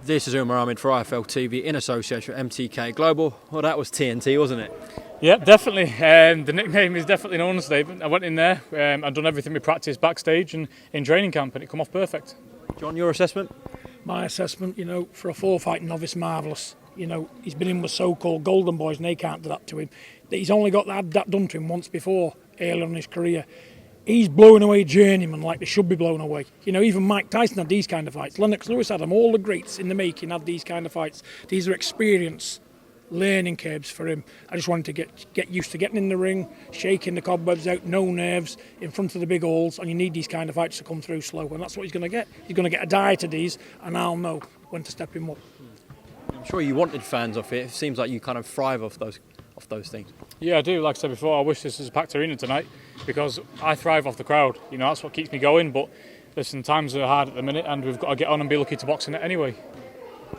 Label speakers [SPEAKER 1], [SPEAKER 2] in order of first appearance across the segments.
[SPEAKER 1] This is Umar Ahmed for IFL TV in association with MTK Global. Well, that was TNT, wasn't it?
[SPEAKER 2] Yeah, definitely. The nickname is definitely an understatement. I went in there, I'd done everything we practiced backstage and in training camp, and it come off perfect.
[SPEAKER 1] John, your assessment?
[SPEAKER 3] My assessment, for a four-fighting novice, marvellous. He's been in with so-called golden boys and they can't do that to him. He's only got that done to him once before, earlier in his career. He's blowing away journeymen like they should be blown away. Even Mike Tyson had these kind of fights. Lennox Lewis had them. All the greats in the making had these kind of fights. These are experience, learning curves for him. I just wanted to get used to getting in the ring, shaking the cobwebs out, no nerves, in front of the big holes, and you need these kind of fights to come through slow, and that's what he's going to get. He's going to get a diet of these, and I'll know when to step him up.
[SPEAKER 1] I'm sure you wanted fans off it. It seems like you kind of thrive off those things.
[SPEAKER 2] Yeah, I do. Like I said before, I wish this was a packed arena tonight because I thrive off the crowd. That's what keeps me going. But listen, times are hard at the minute, and we've got to get on and be lucky to box in it anyway.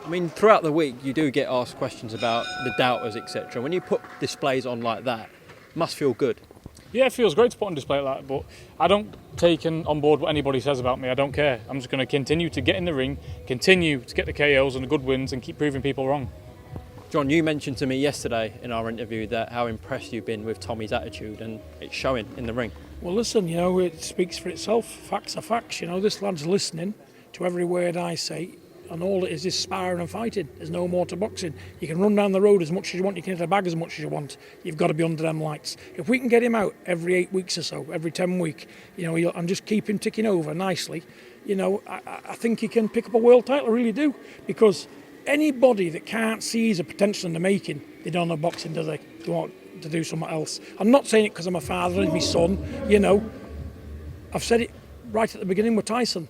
[SPEAKER 1] I mean, throughout the week, you do get asked questions about the doubters, etc. When you put displays on like that, it must feel good.
[SPEAKER 2] Yeah, it feels great to put on display like that, but I don't take on board what anybody says about me. I don't care. I'm just going to continue to get in the ring, continue to get the KOs and the good wins, and keep proving people wrong.
[SPEAKER 1] John, you mentioned to me yesterday in our interview that how impressed you've been with Tommy's attitude, and it's showing in the ring.
[SPEAKER 3] Well, listen, it speaks for itself. Facts are facts. This lad's listening to every word I say, and all it is sparring and fighting. There's no more to boxing. You can run down the road as much as you want, you can hit a bag as much as you want. You've got to be under them lights. If we can get him out every 8 weeks or so, every 10 weeks, and just keep him ticking over nicely, I think he can pick up a world title, I really do. Because anybody that can't see the potential in the making, they don't know boxing, do they? They want to do something else. I'm not saying it because I'm a father and my son, I've said it right at the beginning with Tyson.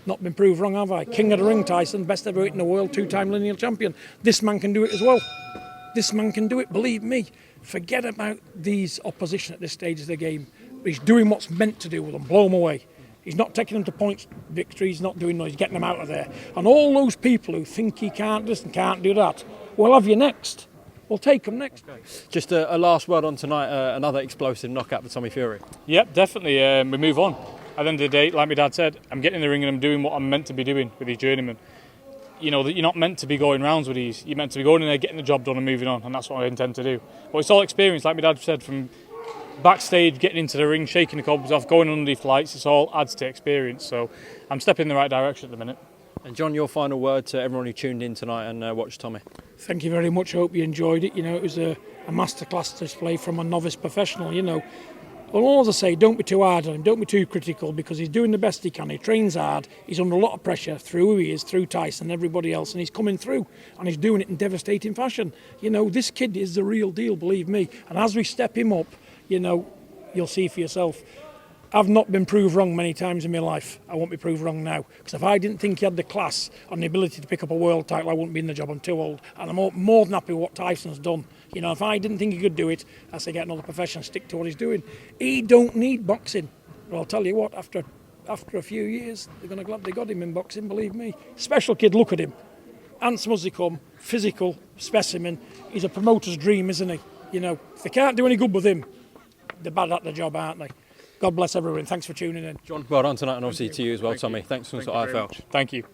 [SPEAKER 3] Not been proved wrong, have I? King of the ring, Tyson, best ever in the world, 2-time lineal champion. This man can do it as well. This man can do it, believe me. Forget about these opposition at this stage of the game. He's doing what's meant to do with them, blow them away. He's not taking them to points victory, he's not doing that, he's getting them out of there. And all those people who think he can't this and can't do that, we'll have you next. We'll take them next.
[SPEAKER 1] Okay. Just a last word on tonight, another explosive knockout for Tommy Fury.
[SPEAKER 2] Yep, definitely. We move on. At the end of the day, like my dad said, I'm getting in the ring and I'm doing what I'm meant to be doing with these journeymen. You're not meant to be going rounds with these. You're meant to be going in there, getting the job done and moving on, and that's what I intend to do. But it's all experience, like my dad said, from backstage, getting into the ring, shaking the cobwebs off, going underneath lights, it all adds to experience. So I'm stepping in the right direction at the minute.
[SPEAKER 1] And John, your final word to everyone who tuned in tonight and watched Tommy.
[SPEAKER 3] Thank you very much. I hope you enjoyed it. It was a masterclass display from a novice professional. Well, all I say, don't be too hard on him, don't be too critical, because he's doing the best he can. He trains hard, he's under a lot of pressure through who he is, through Tyson and everybody else, and he's coming through, and he's doing it in devastating fashion. This kid is the real deal, believe me. And as we step him up, you'll see for yourself. I've not been proved wrong many times in my life. I won't be proved wrong now. Because if I didn't think he had the class and the ability to pick up a world title, I wouldn't be in the job. I'm too old. And I'm more than happy with what Tyson's done. If I didn't think he could do it, I'd say get another profession, stick to what he's doing. He don't need boxing. But I'll tell you what, after a few years, they're going to glad they got him in boxing, believe me. Special kid, look at him. Handsome as he come, physical, specimen. He's a promoter's dream, isn't he? If they can't do any good with him, they're bad at the job, aren't they? God bless everyone. Thanks for tuning in.
[SPEAKER 1] John, well done tonight, and obviously to you as well, Tommy. Thanks for IFL.
[SPEAKER 2] Thank you.